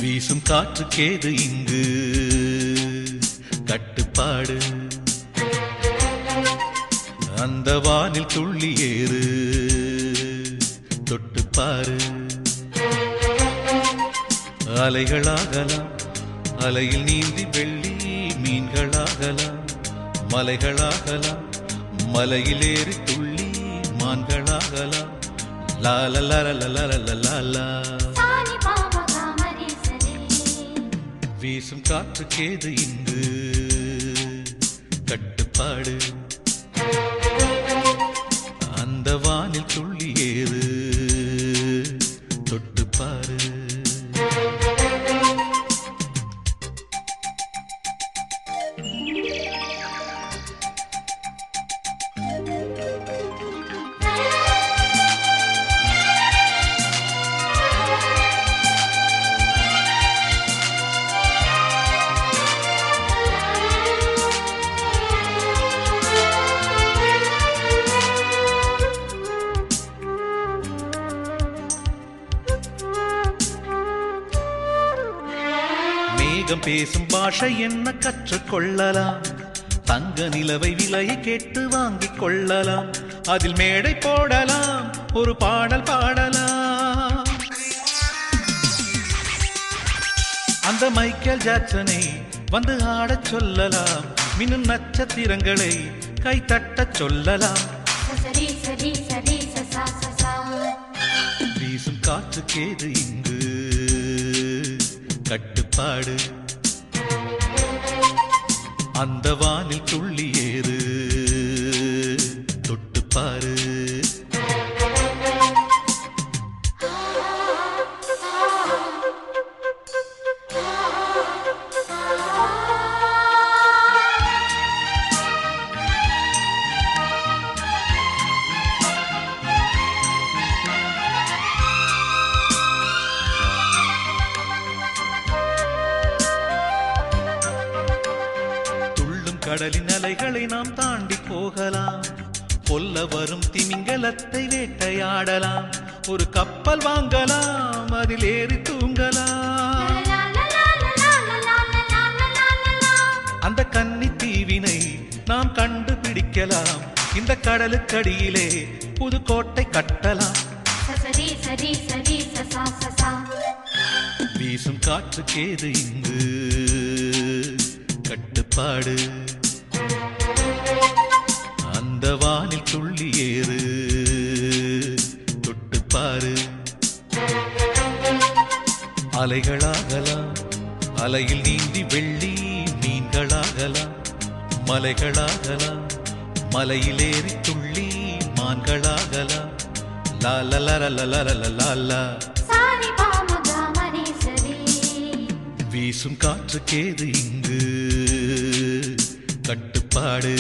வீசும் காற்றுக்கேது இங்கு கட்டுப்பாடு அந்த வானில் துள்ளி ஏறு தொட்டுப்பாரு அலைகளாகலாம் அலையில் நீந்தி வெள்ளி மீன்களாகலாம் மலைகளாகலாம் மலையில் ஏறி துள்ளி மான்களாகலாம் லால லால லால லாலா வீசும் காற்றுக்கேது இங்கு கட்டுப்பாடு அந்த வானில் துள்ளி ஏறு தொட்டுப்பாரு மேகம் பேசும் பாஷை என்ன கற்றுக்கொள்ளலாம் தங்க நிலவை விலையை கேட்டு வாங்கிக் கொள்ளலாம் அதில் மேடை போடலாம் ஒரு பாடல் பாடலாம் அந்த மைக்கேல் ஜாக்சனை வந்து ஆடச் சொல்லலாம் மின்னும் நட்சத்திரங்களை கை தட்டச் சொல்லலாம் வீசும் காற்றுக்கேது இங்கு கட்டுப்பாடு அந்த வானில் துள்ளி ஏறு தொட்டுப்பாரு கடலின் அலைகளை நாம் தாண்டி போகலாம் கொல்ல வரும் திமிங்கலத்தை வேட்டையாடலாம் ஒரு கப்பல் வாங்கலாம் அதில் ஏறி தூங்கலாம் அந்த கன்னி தீவினை நாம் கண்டுபிடிக்கலாம் இந்த கடலுக்கடியிலே புது கோட்டை கட்டலாம் வீசும் காற்றுக்கேது இங்கு கட்டுப்பாடு அந்த வானில் துள்ளி ஏறு தொட்டுப்பாரு அலைகளாகலாம் அலையில் நீந்தி வெள்ளி மீன்களாகலாம் மலைகளாகலாம் மலையில் ஏறி துள்ளி மான்களாகலாம் லால லால லால லாலா வீசும் காற்றுக்கேது இங்கு கட்டுப்பாடு